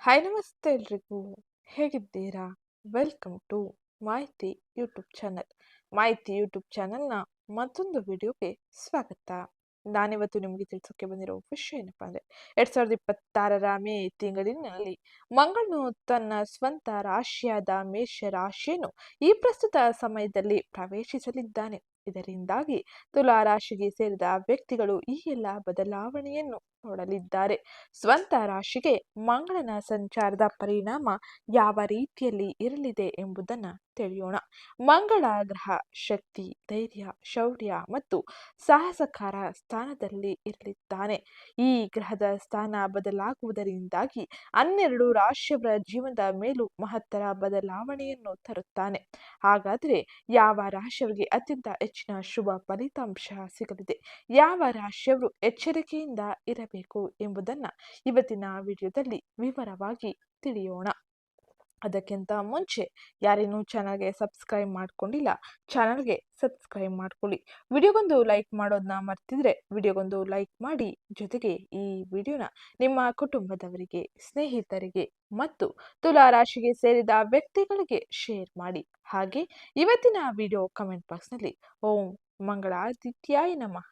Hi ನಮಸ್ತೆ ಎಲ್ರಿಗೂ. ಹೇಗಿದ್ದೀರಾ? ವೆಲ್ಕಮ್ ಟು ಮಾಹಿತಿ ಯೂಟ್ಯೂಬ್ ಚಾನಲ್. ಮಾಹಿತಿ ಯೂಟ್ಯೂಬ್ ಚಾನಲ್ನ ಮತ್ತೊಂದು ವಿಡಿಯೋಗೆ ಸ್ವಾಗತ. ನಾನಿವತ್ತು ನಿಮಗೆ ತಿಳಿಸೋಕೆ ಬಂದಿರೋ ವಿಷಯ ಏನಪ್ಪ ಅಂದರೆ 2026ರ ಮೇ ತಿಂಗಳಿನಲ್ಲಿ ಮಂಗಳನು ತನ್ನ ಸ್ವಂತ ರಾಶಿಯಾದ ಮೇಷ ರಾಶಿಯನ್ನು ಈ ಪ್ರಸ್ತುತ ಸಮಯದಲ್ಲಿ ಪ್ರವೇಶಿಸಲಿದ್ದಾನೆ. ಇದರಿಂದಾಗಿ ತುಲಾ ರಾಶಿಗೆ ಸೇರಿದ ವ್ಯಕ್ತಿಗಳು ಈ ಎಲ್ಲ ಬದಲಾವಣೆಯನ್ನು ನೋಡಲಿದ್ದಾರೆ. ಸ್ವಂತ ರಾಶಿಗೆ ಮಂಗಳನ ಸಂಚಾರದ ಪರಿಣಾಮ ಯಾವ ರೀತಿಯಲ್ಲಿ ಇರಲಿದೆ ಎಂಬುದನ್ನು ತಿಳಿಯೋಣ. ಮಂಗಳ ಗ್ರಹ ಶಕ್ತಿ, ಧೈರ್ಯ, ಶೌರ್ಯ ಮತ್ತು ಸಾಹಸಕಾರ ಸ್ಥಾನದಲ್ಲಿ ಇರಲಿದ್ದಾನೆ. ಈ ಗ್ರಹದ ಸ್ಥಾನ ಬದಲಾಗುವುದರಿಂದಾಗಿ 12 ರಾಶಿಯವರ ಜೀವನದ ಮೇಲೂ ಮಹತ್ತರ ಬದಲಾವಣೆಯನ್ನು ತರುತ್ತಾನೆ. ಹಾಗಾದರೆ ಯಾವ ರಾಶಿಯವರಿಗೆ ಅತ್ಯಂತ ಹೆಚ್ಚಿನ ಶುಭ ಫಲಿತಾಂಶ ಸಿಗಲಿದೆ, ಯಾವ ರಾಶಿಯವರು ಎಚ್ಚರಿಕೆಯಿಂದ ಇರಬೇಕು ಎಂಬುದನ್ನು ಇವತ್ತಿನ ವಿಡಿಯೋದಲ್ಲಿ ವಿವರವಾಗಿ ತಿಳಿಯೋಣ. ಅದಕ್ಕಿಂತ ಮುಂಚೆ ಯಾರೇನೂ ಚಾನಲ್ಗೆ ಸಬ್ಸ್ಕ್ರೈಬ್ ಮಾಡ್ಕೊಂಡಿಲ್ಲ, ಚಾನಲ್ಗೆ ಸಬ್ಸ್ಕ್ರೈಬ್ ಮಾಡ್ಕೊಳ್ಳಿ. ವಿಡಿಯೋಗೊಂದು ಲೈಕ್ ಮಾಡೋದನ್ನ ಮರ್ತಿದ್ರೆ ವಿಡಿಯೋಗೊಂದು ಲೈಕ್ ಮಾಡಿ. ಜೊತೆಗೆ ಈ ವಿಡಿಯೋನ ನಿಮ್ಮ ಕುಟುಂಬದವರಿಗೆ, ಸ್ನೇಹಿತರಿಗೆ ಮತ್ತು ತುಲಾ ರಾಶಿಗೆ ಸೇರಿದ ವ್ಯಕ್ತಿಗಳಿಗೆ ಶೇರ್ ಮಾಡಿ. ಹಾಗೆ ಇವತ್ತಿನ ವಿಡಿಯೋ ಕಮೆಂಟ್ ಬಾಕ್ಸ್ನಲ್ಲಿ ಓಂ ಮಂಗಳಾದಿತ್ಯಾಯ ನಮಃ,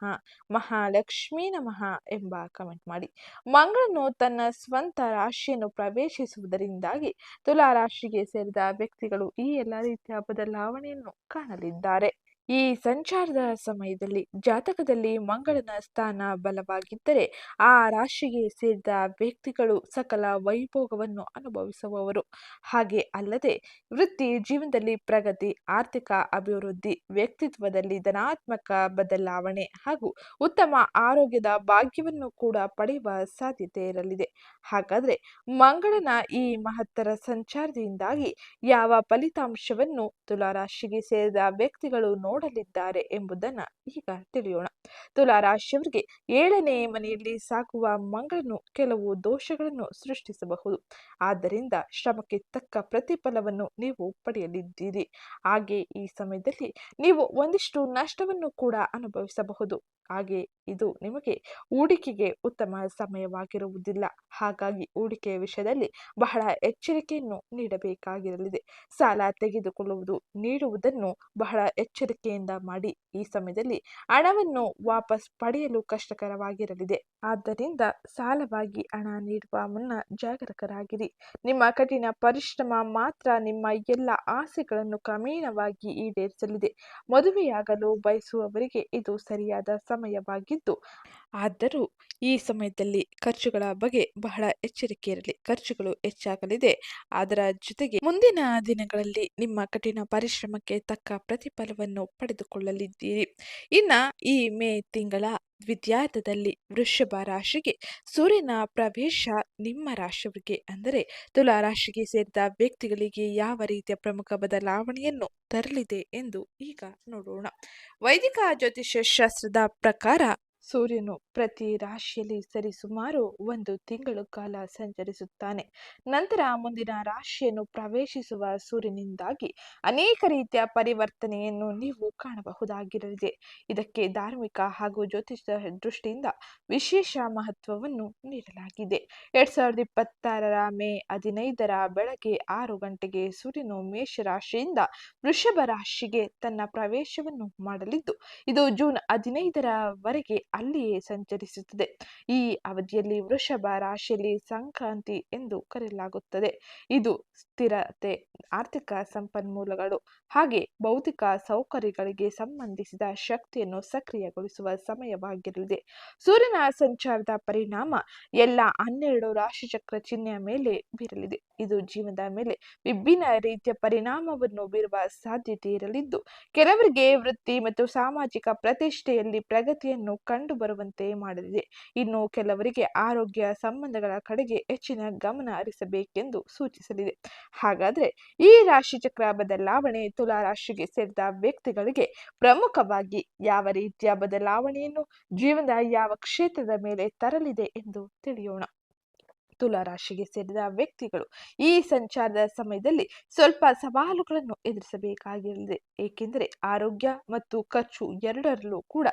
ಮಹಾಲಕ್ಷ್ಮೀ ನಮಃ ಎಂಬ ಕಮೆಂಟ್ ಮಾಡಿ. ಮಂಗಳನು ತನ್ನ ಸ್ವಂತ ರಾಶಿಯನ್ನು ಪ್ರವೇಶಿಸುವುದರಿಂದಾಗಿ ತುಲಾ ರಾಶಿಗೆ ಸೇರಿದ ವ್ಯಕ್ತಿಗಳು ಈ ಎಲ್ಲ ರೀತಿಯ ಬದಲಾವಣೆಯನ್ನು ಕಾಣಲಿದ್ದಾರೆ. ಈ ಸಂಚಾರದ ಸಮಯದಲ್ಲಿ ಜಾತಕದಲ್ಲಿ ಮಂಗಳನ ಸ್ಥಾನ ಬಲವಾಗಿದ್ದರೆ ಆ ರಾಶಿಗೆ ಸೇರಿದ ವ್ಯಕ್ತಿಗಳು ಸಕಲ ವೈಭೋಗವನ್ನು ಅನುಭವಿಸುವವರು. ಹಾಗೆ ಅಲ್ಲದೆ ವೃತ್ತಿ ಜೀವನದಲ್ಲಿ ಪ್ರಗತಿ, ಆರ್ಥಿಕ ಅಭಿವೃದ್ಧಿ, ವ್ಯಕ್ತಿತ್ವದಲ್ಲಿ ಧನಾತ್ಮಕ ಬದಲಾವಣೆ ಹಾಗೂ ಉತ್ತಮ ಆರೋಗ್ಯದ ಭಾಗ್ಯವನ್ನು ಕೂಡ ಪಡೆಯುವ ಸಾಧ್ಯತೆ ಇರಲಿದೆ. ಹಾಗಾದ್ರೆ ಮಂಗಳನ ಈ ಮಹತ್ತರ ಸಂಚಾರದಿಂದಾಗಿ ಯಾವ ಫಲಿತಾಂಶವನ್ನು ತುಲಾ ರಾಶಿಗೆ ಸೇರಿದ ವ್ಯಕ್ತಿಗಳು ನೋಡಲಿದ್ದಾರೆ ಎಂಬುದನ್ನು ಈಗ ತಿಳಿಯೋಣ. ತುಲಾ ರಾಶಿಯವರಿಗೆ 7ನೇ ಮನೆಯಲ್ಲಿ ಸಾಗುವ ಮಂಗಳನು ಕೆಲವು ದೋಷಗಳನ್ನು ಸೃಷ್ಟಿಸಬಹುದು. ಆದ್ದರಿಂದ ಶ್ರಮಕ್ಕೆ ತಕ್ಕ ಪ್ರತಿಫಲವನ್ನು ನೀವು ಪಡೆಯಲಿದ್ದೀರಿ. ಹಾಗೆ ಈ ಸಮಯದಲ್ಲಿ ನೀವು ಒಂದಿಷ್ಟು ನಷ್ಟವನ್ನು ಕೂಡ ಅನುಭವಿಸಬಹುದು. ಹಾಗೆ ಇದು ನಿಮಗೆ ಹೂಡಿಕೆಗೆ ಉತ್ತಮ ಸಮಯವಾಗಿರುವುದಿಲ್ಲ. ಹಾಗಾಗಿ ಹೂಡಿಕೆಯ ವಿಷಯದಲ್ಲಿ ಬಹಳ ಎಚ್ಚರಿಕೆಯನ್ನು ನೀಡಬೇಕಾಗಿರಲಿದೆ. ಸಾಲ ತೆಗೆದುಕೊಳ್ಳುವುದು, ನೀಡುವುದನ್ನು ಬಹಳ ಎಚ್ಚರಿಕೆಯಿಂದ ಮಾಡಿ. ಈ ಸಮಯದಲ್ಲಿ ಹಣವನ್ನು ವಾಪಸ್ ಪಡೆಯಲು ಕಷ್ಟಕರವಾಗಿರಲಿದೆ. ಆದ್ದರಿಂದ ಸಾಲವಾಗಿ ಹಣ ನೀಡುವ ಮುನ್ನ ಜಾಗರೂಕರಾಗಿರಿ. ನಿಮ್ಮ ಕಠಿಣ ಪರಿಶ್ರಮ ಮಾತ್ರ ನಿಮ್ಮ ಎಲ್ಲ ಆಸೆಗಳನ್ನು ಕ್ರಮೇಣವಾಗಿ ಈಡೇರಿಸಲಿದೆ. ಮದುವೆಯಾಗಲು ಬಯಸುವವರಿಗೆ ಇದು ಸರಿಯಾದ ಸಮಯವಾಗಿದ್ದು, ಆದರೂ ಈ ಸಮಯದಲ್ಲಿ ಖರ್ಚುಗಳ ಬಗ್ಗೆ ಬಹಳ ಎಚ್ಚರಿಕೆ ಇರಲಿ. ಖರ್ಚುಗಳು ಹೆಚ್ಚಾಗಲಿದೆ. ಅದರ ಜೊತೆಗೆ ಮುಂದಿನ ದಿನಗಳಲ್ಲಿ ನಿಮ್ಮ ಕಠಿಣ ಪರಿಶ್ರಮಕ್ಕೆ ತಕ್ಕ ಪ್ರತಿಫಲವನ್ನು ಪಡೆದುಕೊಳ್ಳಲಿದ್ದೀರಿ. ಇನ್ನ ಈ ಮೇ ತಿಂಗಳ ದ್ವಿತೀಯಾರ್ಧದಲ್ಲಿ ವೃಷಭ ರಾಶಿಗೆ ಸೂರ್ಯನ ಪ್ರವೇಶ ನಿಮ್ಮ ರಾಶಿಯವರಿಗೆ ಅಂದರೆ ತುಲಾ ರಾಶಿಗೆ ಸೇರಿದ ವ್ಯಕ್ತಿಗಳಿಗೆ ಯಾವ ರೀತಿಯ ಪ್ರಮುಖ ಬದಲಾವಣೆಯನ್ನು ತರಲಿದೆ ಎಂದು ಈಗ ನೋಡೋಣ. ವೈದಿಕ ಜ್ಯೋತಿಷ್ಯ ಶಾಸ್ತ್ರದ ಪ್ರಕಾರ ಸೂರ್ಯನು ಪ್ರತಿ ರಾಶಿಯಲ್ಲಿ ಸರಿಸುಮಾರು 1 ತಿಂಗಳು ಕಾಲ ಸಂಚರಿಸುತ್ತಾನೆ. ನಂತರ ಮುಂದಿನ ರಾಶಿಯನ್ನು ಪ್ರವೇಶಿಸುವ ಸೂರ್ಯನಿಂದಾಗಿ ಅನೇಕ ರೀತಿಯ ಪರಿವರ್ತನೆಯನ್ನು ನೀವು ಕಾಣಬಹುದಾಗಿರಲಿದೆ. ಇದಕ್ಕೆ ಧಾರ್ಮಿಕ ಹಾಗೂ ಜ್ಯೋತಿಷ ದೃಷ್ಟಿಯಿಂದ ವಿಶೇಷ ಮಹತ್ವವನ್ನು ನೀಡಲಾಗಿದೆ. 2026ರ ಮೇ 15ರ ಬೆಳಗ್ಗೆ 6 ಗಂಟೆಗೆ ಸೂರ್ಯನು ಮೇಷ ರಾಶಿಯಿಂದ ವೃಷಭ ರಾಶಿಗೆ ತನ್ನ ಪ್ರವೇಶವನ್ನು ಮಾಡಲಿದ್ದು, ಇದು ಜೂನ್ 15ರವರೆಗೆ ಅಲ್ಲಿಯೇ ಸಂಚರಿಸುತ್ತದೆ. ಈ ಅವಧಿಯಲ್ಲಿ ವೃಷಭ ರಾಶಿಯಲ್ಲಿ ಸಂಕ್ರಾಂತಿ ಎಂದು ಕರೆಯಲಾಗುತ್ತದೆ. ಇದು ಸ್ಥಿರತೆ, ಆರ್ಥಿಕ ಸಂಪನ್ಮೂಲಗಳು ಹಾಗೆ ಭೌತಿಕ ಸೌಕರ್ಯಗಳಿಗೆ ಸಂಬಂಧಿಸಿದ ಶಕ್ತಿಯನ್ನು ಸಕ್ರಿಯಗೊಳಿಸುವ ಸಮಯವಾಗಿರಲಿದೆ. ಸೂರ್ಯನ ಸಂಚಾರದ ಪರಿಣಾಮ ಎಲ್ಲ 12 ರಾಶಿಚಕ್ರ ಚಿಹ್ನೆಯ ಮೇಲೆ ಬೀರಲಿದೆ. ಇದು ಜೀವನದ ಮೇಲೆ ವಿಭಿನ್ನ ರೀತಿಯ ಪರಿಣಾಮವನ್ನು ಬೀರುವ ಸಾಧ್ಯತೆ ಇರಲಿದ್ದು, ಕೆಲವರಿಗೆ ವೃತ್ತಿ ಮತ್ತು ಸಾಮಾಜಿಕ ಪ್ರತಿಷ್ಠೆಯಲ್ಲಿ ಪ್ರಗತಿಯನ್ನು ಕಂಡುಬರುವಂತೆ ಮಾಡಲಿದೆ. ಇನ್ನು ಕೆಲವರಿಗೆ ಆರೋಗ್ಯ ಸಂಬಂಧಗಳ ಕಡೆಗೆ ಹೆಚ್ಚಿನ ಗಮನ ಹರಿಸಬೇಕೆಂದು ಸೂಚಿಸಲಿದೆ. ಹಾಗಾದ್ರೆ ಈ ರಾಶಿಚಕ್ರ ಬದಲಾವಣೆ ತುಲಾ ರಾಶಿಗೆ ಸೇರಿದ ವ್ಯಕ್ತಿಗಳಿಗೆ ಪ್ರಮುಖವಾಗಿ ಯಾವ ರೀತಿಯ ಬದಲಾವಣೆಯನ್ನು ಜೀವನದ ಯಾವ ಕ್ಷೇತ್ರದ ಮೇಲೆ ತರಲಿದೆ ಎಂದು ತಿಳಿಯೋಣ. ತುಲಾ ರಾಶಿಗೆ ಸೇರಿದ ವ್ಯಕ್ತಿಗಳು ಈ ಸಂಚಾರದ ಸಮಯದಲ್ಲಿ ಸ್ವಲ್ಪ ಸವಾಲುಗಳನ್ನು ಎದುರಿಸಬೇಕಾಗಿರಲಿದೆ. ಏಕೆಂದರೆ ಆರೋಗ್ಯ ಮತ್ತು ಖರ್ಚು ಎರಡರಲ್ಲೂ ಕೂಡ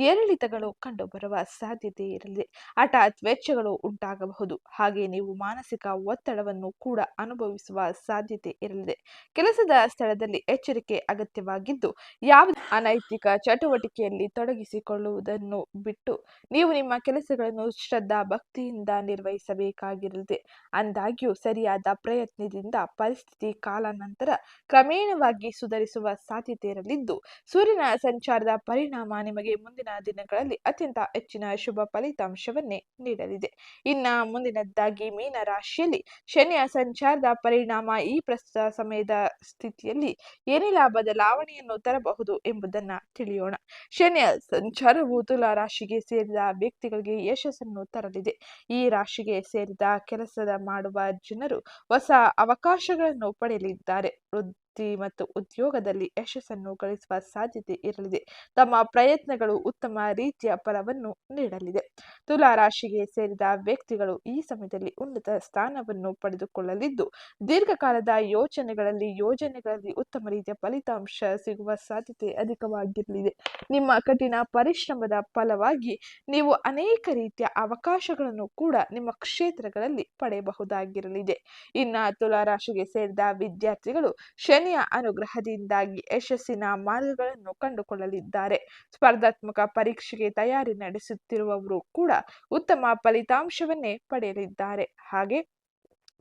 ಏರಿಳಿತಗಳು ಕಂಡುಬರುವ ಸಾಧ್ಯತೆ ಇರಲಿದೆ. ಹಠಾತ್ ವೆಚ್ಚಗಳು ಉಂಟಾಗಬಹುದು. ಹಾಗೆ ನೀವು ಮಾನಸಿಕ ಒತ್ತಡವನ್ನು ಕೂಡ ಅನುಭವಿಸುವ ಸಾಧ್ಯತೆ ಇರಲಿದೆ. ಕೆಲಸದ ಸ್ಥಳದಲ್ಲಿ ಎಚ್ಚರಿಕೆ ಅಗತ್ಯವಾಗಿದ್ದು, ಯಾವುದೇ ಅನೈತಿಕ ಚಟುವಟಿಕೆಯಲ್ಲಿ ತೊಡಗಿಸಿಕೊಳ್ಳುವುದನ್ನು ಬಿಟ್ಟು ನೀವು ನಿಮ್ಮ ಕೆಲಸಗಳನ್ನು ಶ್ರದ್ಧಾ ಭಕ್ತಿಯಿಂದ ನಿರ್ವಹಿಸಬೇಕಾಗಿರಲಿದೆ. ಆದಾಗ್ಯೂ ಸರಿಯಾದ ಪ್ರಯತ್ನದಿಂದ ಪರಿಸ್ಥಿತಿ ಕಾಲಾನಂತರ ಕ್ರಮೇಣವಾಗಿ ಸುಧಾರಿಸುವ ಸಾಧ್ಯತೆ ಇರಲಿದ್ದು, ಸೂರ್ಯನ ಸಂಚಾರದ ಪರಿಣಾಮ ನಿಮಗೆ ಮುಂದಿನ ದಿನಗಳಲ್ಲಿ ಅತ್ಯಂತ ಹೆಚ್ಚಿನ ಶುಭ ಫಲಿತಾಂಶವನ್ನೇ ನೀಡಲಿದೆ. ಇನ್ನ ಮುಂದಿನದ್ದಾಗಿ ಮೀನ ರಾಶಿಯಲ್ಲಿ ಶನಿಯ ಸಂಚಾರದ ಪರಿಣಾಮ ಈ ಪ್ರಸ್ತುತ ಸಮಯದ ಸ್ಥಿತಿಯಲ್ಲಿ ಏನೆಲ್ಲ ಬದಲಾವಣೆಯನ್ನು ತರಬಹುದು ಎಂಬುದನ್ನ ತಿಳಿಯೋಣ. ಶನಿಯ ಸಂಚಾರವು ತುಲಾ ರಾಶಿಗೆ ಸೇರಿದ ವ್ಯಕ್ತಿಗಳಿಗೆ ಯಶಸ್ಸನ್ನು ತರಲಿದೆ. ಈ ರಾಶಿಗೆ ಸೇರಿದ ಕೆಲಸದ ಮಾಡುವ ಜನರು ಹೊಸ ಅವಕಾಶಗಳನ್ನು ಪಡೆಯಲಿದ್ದಾರೆ. ವೃತ್ತಿ ಮತ್ತು ಉದ್ಯೋಗದಲ್ಲಿ ಯಶಸ್ಸನ್ನು ಗಳಿಸುವ ಸಾಧ್ಯತೆ ಇರಲಿದೆ. ತಮ್ಮ ಪ್ರಯತ್ನಗಳು ಉತ್ತಮ ರೀತಿಯ ಫಲವನ್ನು ನೀಡಲಿದೆ. ತುಲಾ ರಾಶಿಗೆ ಸೇರಿದ ವ್ಯಕ್ತಿಗಳು ಈ ಸಮಯದಲ್ಲಿ ಉನ್ನತ ಸ್ಥಾನವನ್ನು ಪಡೆದುಕೊಳ್ಳಲಿದ್ದು, ದೀರ್ಘಕಾಲದ ಯೋಜನೆಗಳಲ್ಲಿ ಉತ್ತಮ ರೀತಿಯ ಫಲಿತಾಂಶ ಸಿಗುವ ಸಾಧ್ಯತೆ ಅಧಿಕವಾಗಿರಲಿದೆ. ನಿಮ್ಮ ಕಠಿಣ ಪರಿಶ್ರಮದ ಫಲವಾಗಿ ನೀವು ಅನೇಕ ರೀತಿಯ ಅವಕಾಶಗಳನ್ನು ಕೂಡ ನಿಮ್ಮ ಕ್ಷೇತ್ರಗಳಲ್ಲಿ ಪಡೆಯಬಹುದಾಗಿರಲಿದೆ. ಇನ್ನ ತುಲಾ ರಾಶಿಗೆ ಸೇರಿದ ವಿದ್ಯಾರ್ಥಿಗಳು ಶನಿಯ ಅನುಗ್ರಹದಿಂದಾಗಿ ಯಶಸ್ಸಿನ ಮಾರ್ಗಗಳನ್ನು ಕಂಡುಕೊಳ್ಳಲಿದ್ದಾರೆ. ಸ್ಪರ್ಧಾತ್ಮಕ ಪರೀಕ್ಷೆಗೆ ತಯಾರಿ ನಡೆಸುತ್ತಿರುವವರು ಕೂಡ ಉತ್ತಮ ಫಲಿತಾಂಶವನ್ನೇ ಪಡೆಯಲಿದ್ದಾರೆ. ಹಾಗೆ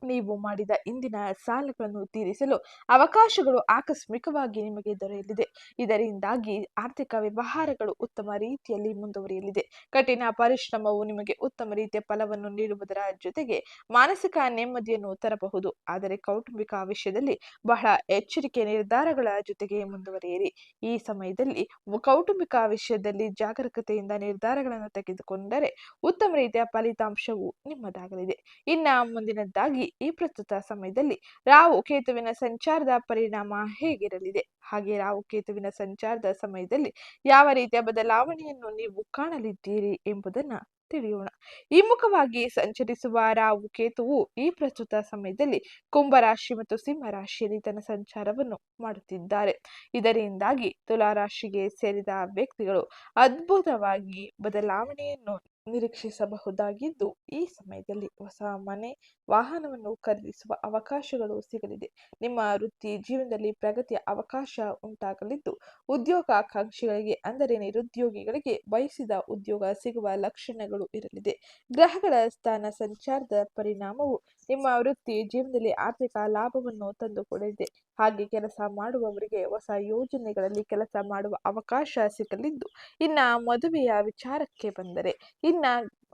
ನೀವು ಮಾಡಿದ ಇಂದಿನ ಸಾಲಗಳನ್ನು ತೀರಿಸಲು ಅವಕಾಶಗಳು ಆಕಸ್ಮಿಕವಾಗಿ ನಿಮಗೆ ದೊರೆಯಲಿದೆ. ಇದರಿಂದಾಗಿ ಆರ್ಥಿಕ ವ್ಯವಹಾರಗಳು ಉತ್ತಮ ರೀತಿಯಲ್ಲಿ ಮುಂದುವರಿಯಲಿದೆ. ಕಠಿಣ ಪರಿಶ್ರಮವು ನಿಮಗೆ ಉತ್ತಮ ರೀತಿಯ ಫಲವನ್ನು ನೀಡುವುದರ ಜೊತೆಗೆ ಮಾನಸಿಕ ನೆಮ್ಮದಿಯನ್ನು ತರಬಹುದು. ಆದರೆ ಕೌಟುಂಬಿಕ ವಿಷಯದಲ್ಲಿ ಬಹಳ ಎಚ್ಚರಿಕೆ ನಿರ್ಧಾರಗಳ ಜೊತೆಗೆ ಮುಂದುವರಿಯಿರಿ. ಈ ಸಮಯದಲ್ಲಿ ಕೌಟುಂಬಿಕ ವಿಷಯದಲ್ಲಿ ಜಾಗರೂಕತೆಯಿಂದ ನಿರ್ಧಾರಗಳನ್ನು ತೆಗೆದುಕೊಂಡರೆ ಉತ್ತಮ ರೀತಿಯ ಫಲಿತಾಂಶವು ನಿಮ್ಮದಾಗಲಿದೆ. ಇನ್ನ ಮುಂದಿನದ್ದಾಗಿ ಈ ಪ್ರಸ್ತುತ ಸಮಯದಲ್ಲಿ ರಾಹು ಕೇತುವಿನ ಸಂಚಾರದ ಪರಿಣಾಮ ಹೇಗಿರಲಿದೆ, ಹಾಗೆ ರಾಹು ಕೇತುವಿನ ಸಂಚಾರದ ಸಮಯದಲ್ಲಿ ಯಾವ ರೀತಿಯ ಬದಲಾವಣೆಯನ್ನು ನೀವು ಕಾಣಲಿದ್ದೀರಿ ಎಂಬುದನ್ನ ತಿಳಿಯೋಣ. ಹಿಮ್ಮುಖವಾಗಿ ಸಂಚರಿಸುವ ರಾಹು ಕೇತುವು ಈ ಪ್ರಸ್ತುತ ಸಮಯದಲ್ಲಿ ಕುಂಭರಾಶಿ ಮತ್ತು ಸಿಂಹ ರಾಶಿಯಲ್ಲಿ ತನ್ನ ಸಂಚಾರವನ್ನು ಮಾಡುತ್ತಿದ್ದಾರೆ. ಇದರಿಂದಾಗಿ ತುಲಾ ರಾಶಿಗೆ ಸೇರಿದ ವ್ಯಕ್ತಿಗಳು ಅದ್ಭುತವಾಗಿ ಬದಲಾವಣೆಯನ್ನು ನಿರೀಕ್ಷಿಸಬಹುದಾಗಿದ್ದು, ಈ ಸಮಯದಲ್ಲಿ ಹೊಸ ಮನೆ ವಾಹನವನ್ನು ಖರೀದಿಸುವ ಅವಕಾಶಗಳು ಸಿಗಲಿದೆ. ನಿಮ್ಮ ವೃತ್ತಿ ಜೀವನದಲ್ಲಿ ಪ್ರಗತಿಯ ಅವಕಾಶ ಉಂಟಾಗಲಿದ್ದು, ಉದ್ಯೋಗಾಕಾಂಕ್ಷಿಗಳಿಗೆ ಅಂದರೆ ನಿರುದ್ಯೋಗಿಗಳಿಗೆ ಬಯಸಿದ ಉದ್ಯೋಗ ಸಿಗುವ ಲಕ್ಷಣಗಳು ಇರಲಿದೆ. ಗ್ರಹಗಳ ಸ್ಥಾನ ಸಂಚಾರದ ಪರಿಣಾಮವು ನಿಮ್ಮ ವೃತ್ತಿ ಜೀವನದಲ್ಲಿ ಆರ್ಥಿಕ ಲಾಭವನ್ನು ತಂದುಕೊಡಲಿದೆ. ಹಾಗೆ ಕೆಲಸ ಮಾಡುವವರಿಗೆ ಹೊಸ ಯೋಜನೆಗಳಲ್ಲಿ ಕೆಲಸ ಮಾಡುವ ಅವಕಾಶ ಸಿಗಲಿದ್ದು, ಇನ್ನ ಮದುವೆಯ ವಿಚಾರಕ್ಕೆ ಬಂದರೆ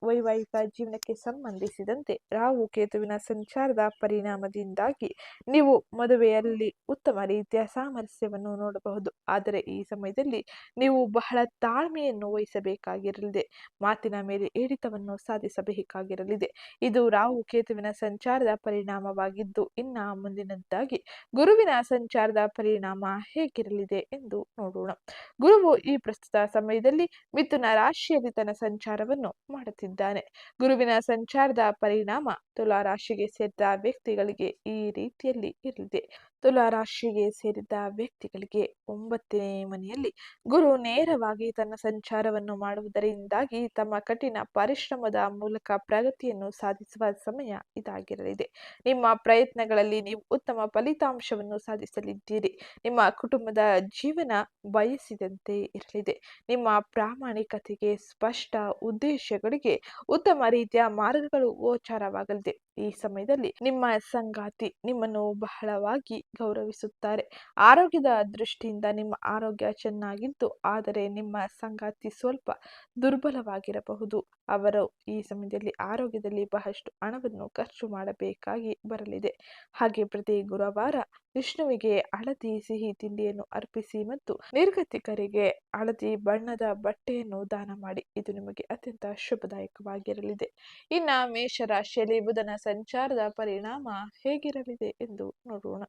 ವೈವಾಹಿಕ ಜೀವನಕ್ಕೆ ಸಂಬಂಧಿಸಿದಂತೆ ರಾಹು ಕೇತುವಿನ ಸಂಚಾರದ ಪರಿಣಾಮದಿಂದಾಗಿ ನೀವು ಮದುವೆಯಲ್ಲಿ ಉತ್ತಮ ರೀತಿಯ ಸಾಮರಸ್ಯವನ್ನು ನೋಡಬಹುದು. ಆದರೆ ಈ ಸಮಯದಲ್ಲಿ ನೀವು ಬಹಳ ತಾಳ್ಮೆಯನ್ನು ವಹಿಸಬೇಕಾಗಿರಲಿದೆ. ಮಾತಿನ ಮೇಲೆ ಹಿಡಿತವನ್ನು ಸಾಧಿಸಬೇಕಾಗಿರಲಿದೆ. ಇದು ರಾಹು ಕೇತುವಿನ ಸಂಚಾರದ ಪರಿಣಾಮವಾಗಿದ್ದು, ಇನ್ನ ಮುಂದಿನದ್ದಾಗಿ ಗುರುವಿನ ಸಂಚಾರದ ಪರಿಣಾಮ ಹೇಗಿರಲಿದೆ ಎಂದು ನೋಡೋಣ. ಗುರುವು ಈ ಪ್ರಸ್ತುತ ಸಮಯದಲ್ಲಿ ಮಿಥುನ ರಾಶಿಯಲ್ಲಿ ತನ್ನ ಸಂಚಾರವನ್ನು ಮಾಡುತ್ತಿದ್ದಾನೆ. ಗುರುವಿನ ಸಂಚಾರದ ಪರಿಣಾಮ ತುಲಾ ರಾಶಿಗೆ ಸೇರಿದ ವ್ಯಕ್ತಿಗಳಿಗೆ ಈ ರೀತಿಯಲ್ಲಿ ಇರಲಿದೆ. ತುಲಾ ರಾಶಿಗೆ ಸೇರಿದ ವ್ಯಕ್ತಿಗಳಿಗೆ 9ನೇ ಮನೆಯಲ್ಲಿ ಗುರು ನೇರವಾಗಿ ತನ್ನ ಸಂಚಾರವನ್ನು ಮಾಡುವುದರಿಂದಾಗಿ ತಮ್ಮ ಕಠಿಣ ಪರಿಶ್ರಮದ ಮೂಲಕ ಪ್ರಗತಿಯನ್ನು ಸಾಧಿಸುವ ಸಮಯ ಇದಾಗಿರಲಿದೆ. ನಿಮ್ಮ ಪ್ರಯತ್ನಗಳಲ್ಲಿ ನೀವು ಉತ್ತಮ ಫಲಿತಾಂಶವನ್ನು ಸಾಧಿಸಲಿದ್ದೀರಿ. ನಿಮ್ಮ ಕುಟುಂಬದ ಜೀವನ ಬಯಸಿದಂತೆ ಇರಲಿದೆ. ನಿಮ್ಮ ಪ್ರಾಮಾಣಿಕತೆಗೆ ಸ್ಪಷ್ಟ ಉದ್ದೇಶಗಳಿಗೆ ಉತ್ತಮ ರೀತಿಯ ಮಾರ್ಗಗಳು ಗೋಚರವಾಗಲಿದೆ. ಈ ಸಮಯದಲ್ಲಿ ನಿಮ್ಮ ಸಂಗಾತಿ ನಿಮ್ಮನ್ನು ಬಹಳವಾಗಿ ಗೌರವಿಸುತ್ತಾರೆ. ಆರೋಗ್ಯದ ದೃಷ್ಟಿಯಿಂದ ನಿಮ್ಮ ಆರೋಗ್ಯ ಚೆನ್ನಾಗಿದ್ದು, ಆದರೆ ನಿಮ್ಮ ಸಂಗಾತಿ ಸ್ವಲ್ಪ ದುರ್ಬಲವಾಗಿರಬಹುದು. ಅವರು ಈ ಸಮಯದಲ್ಲಿ ಆರೋಗ್ಯದಲ್ಲಿ ಬಹಳಷ್ಟು ಹಣವನ್ನು ಖರ್ಚು ಮಾಡಬೇಕಾಗಿ ಬರಲಿದೆ. ಹಾಗೆ ಪ್ರತಿ ಗುರುವಾರ ವಿಷ್ಣುವಿಗೆ ಹಳದಿ ಸಿಹಿ ತಿಂಡಿಯನ್ನು ಅರ್ಪಿಸಿ ಮತ್ತು ನಿರ್ಗತಿಕರಿಗೆ ಹಳದಿ ಬಣ್ಣದ ಬಟ್ಟೆಯನ್ನು ದಾನ ಮಾಡಿ. ಇದು ನಿಮಗೆ ಅತ್ಯಂತ ಶುಭದಾಯಕವಾಗಿರಲಿದೆ. ಇನ್ನ ಮೇಷರಾಶಿಯಲ್ಲಿ ಬುಧನ ಸಂಚಾರದ ಪರಿಣಾಮ ಹೇಗಿರಲಿದೆ ಎಂದು ನೋಡೋಣ.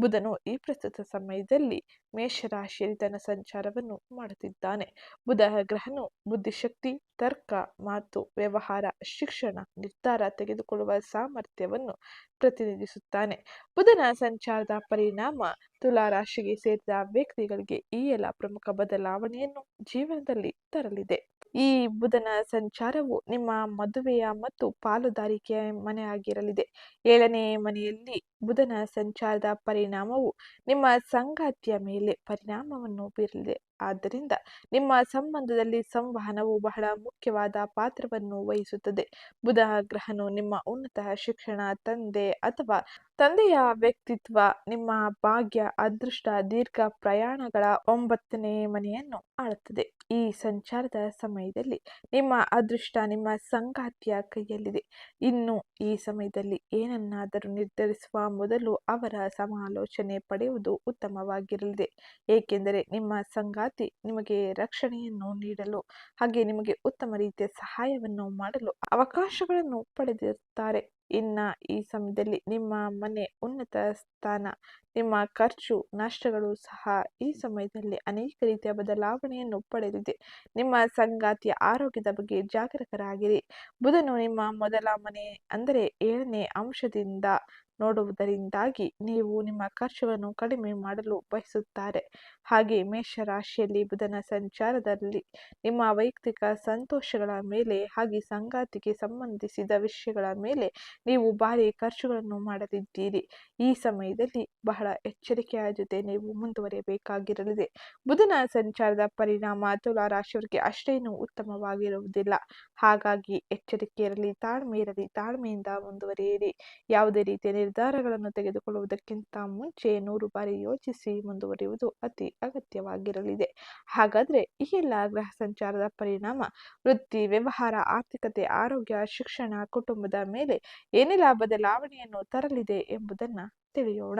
ಬುಧನು ಈ ಪ್ರಸ್ತುತ ಸಮಯದಲ್ಲಿ ಮೇಷರಾಶಿಯಲ್ಲಿ ತನ್ನ ಸಂಚಾರವನ್ನು ಮಾಡುತ್ತಿದ್ದಾನೆ. ಬುಧ ಗ್ರಹನು ಬುದ್ಧಿಶಕ್ತಿ, ತರ್ಕ, ಮಾತು, ವ್ಯವಹಾರ, ಶಿಕ್ಷಣ, ನಿರ್ಧಾರ ತೆಗೆದುಕೊಳ್ಳುವ ಸಾಮರ್ಥ್ಯವನ್ನು ಪ್ರತಿನಿಧಿಸುತ್ತಾನೆ. ಬುಧನ ಸಂಚಾರದ ಪರಿಣಾಮ ತುಲಾ ರಾಶಿಗೆ ಸೇರಿದ ವ್ಯಕ್ತಿಗಳಿಗೆ ಈ ಎಲ್ಲ ಪ್ರಮುಖ ಬದಲಾವಣೆಯನ್ನು ಜೀವನದಲ್ಲಿ ತರಲಿದೆ. ಈ ಬುಧನ ಸಂಚಾರವು ನಿಮ್ಮ ಮದುವೆಯ ಮತ್ತು ಪಾಲುದಾರಿಕೆಯ ಮನೆಯಾಗಿರಲಿದೆ. 7ನೇ ಮನೆಯಲ್ಲಿ ಬುಧನ ಸಂಚಾರದ ಪರಿಣಾಮವು ನಿಮ್ಮ ಸಂಗಾತಿಯ ಮೇಲೆ ಪರಿಣಾಮವನ್ನು ಬೀರಲಿದೆ. ಆದ್ದರಿಂದ ನಿಮ್ಮ ಸಂಬಂಧದಲ್ಲಿ ಸಂವಹನವು ಬಹಳ ಮುಖ್ಯವಾದ ಪಾತ್ರವನ್ನು ವಹಿಸುತ್ತದೆ. ಬುಧ ಗ್ರಹನು ನಿಮ್ಮ ಉನ್ನತ ಶಿಕ್ಷಣ, ತಂದೆ ಅಥವಾ ತಂದೆಯ ವ್ಯಕ್ತಿತ್ವ, ನಿಮ್ಮ ಭಾಗ್ಯ, ಅದೃಷ್ಟ, ದೀರ್ಘ ಪ್ರಯಾಣಗಳ 9ನೇ ಮನೆಯನ್ನು ಆಳುತ್ತದೆ. ಈ ಸಂಚಾರದ ಸಮಯದಲ್ಲಿ ನಿಮ್ಮ ಅದೃಷ್ಟ ನಿಮ್ಮ ಸಂಗಾತಿಯ ಕೈಯಲ್ಲಿದೆ. ಇನ್ನು ಈ ಸಮಯದಲ್ಲಿ ಏನನ್ನಾದರೂ ನಿರ್ಧರಿಸುವ ಮೊದಲು ಅವರ ಸಮಾಲೋಚನೆ ಪಡೆಯುವುದು ಉತ್ತಮವಾಗಿರಲಿದೆ. ಏಕೆಂದರೆ ನಿಮ್ಮ ಸಂಗಾತಿ ನಿಮಗೆ ರಕ್ಷಣೆಯನ್ನು ನೀಡಲು ಹಾಗೆ ನಿಮಗೆ ಉತ್ತಮ ರೀತಿಯ ಸಹಾಯವನ್ನು ಮಾಡಲು ಅವಕಾಶಗಳನ್ನು ಪಡೆದಿರುತ್ತಾರೆ. ಇನ್ನ ಈ ಸಮಯದಲ್ಲಿ ನಿಮ್ಮ ಮನೆ, ಉನ್ನತ ಸ್ಥಾನ, ನಿಮ್ಮ ಖರ್ಚು, ನಷ್ಟಗಳು ಸಹ ಈ ಸಮಯದಲ್ಲಿ ಅನೇಕ ರೀತಿಯ ಬದಲಾವಣೆಯನ್ನು ಪಡೆದಿದೆ. ನಿಮ್ಮ ಸಂಗಾತಿಯ ಆರೋಗ್ಯದ ಬಗ್ಗೆ ಜಾಗರೂಕರಾಗಿರಿ. ಬುಧನು ನಿಮ್ಮ ಮೊದಲ ಮನೆ ಅಂದರೆ 7ನೇ ಅಂಶದಿಂದ ನೋಡುವುದರಿಂದಾಗಿ ನೀವು ನಿಮ್ಮ ಖರ್ಚುಗಳನ್ನು ಕಡಿಮೆ ಮಾಡಲು ಬಯಸುತ್ತಾರೆ. ಹಾಗೆ ಮೇಷರಾಶಿಯಲ್ಲಿ ಬುಧನ ಸಂಚಾರದಲ್ಲಿ ನಿಮ್ಮ ವೈಯಕ್ತಿಕ ಸಂತೋಷಗಳ ಮೇಲೆ ಹಾಗೆ ಸಂಗಾತಿಗೆ ಸಂಬಂಧಿಸಿದ ವಿಷಯಗಳ ಮೇಲೆ ನೀವು ಭಾರಿ ಖರ್ಚುಗಳನ್ನು ಮಾಡಲಿದ್ದೀರಿ. ಈ ಸಮಯದಲ್ಲಿ ಬಹಳ ಎಚ್ಚರಿಕೆಯ ಜೊತೆ ನೀವು ಮುಂದುವರಿಯಬೇಕಾಗಿರಲಿದೆ. ಬುಧನ ಸಂಚಾರದ ಪರಿಣಾಮ ತುಲಾ ರಾಶಿಯವರಿಗೆ ಅಷ್ಟೇನು ಉತ್ತಮವಾಗಿರುವುದಿಲ್ಲ. ಹಾಗಾಗಿ ಎಚ್ಚರಿಕೆ ಇರಲಿ, ತಾಳ್ಮೆ ಇರಲಿ, ತಾಳ್ಮೆಯಿಂದ ಮುಂದುವರಿಯಿರಿ. ಯಾವುದೇ ರೀತಿಯ ನಿರ್ಧಾರಗಳನ್ನು ತೆಗೆದುಕೊಳ್ಳುವುದಕ್ಕಿಂತ ಮುಂಚೆ 100 ಬಾರಿ ಯೋಚಿಸಿ ಮುಂದುವರಿಯುವುದು ಅತಿ ಅಗತ್ಯವಾಗಿರಲಿದೆ. ಹಾಗಾದ್ರೆ ಈ ಎಲ್ಲ ಗ್ರಹ ಸಂಚಾರದ ಪರಿಣಾಮ ವೃತ್ತಿ, ವ್ಯವಹಾರ, ಆರ್ಥಿಕತೆ, ಆರೋಗ್ಯ, ಶಿಕ್ಷಣ, ಕುಟುಂಬದ ಮೇಲೆ ಏನೆಲ್ಲ ಬದಲಾವಣೆಯನ್ನು ತರಲಿದೆ ಎಂಬುದನ್ನ ತಿಳಿಯೋಣ.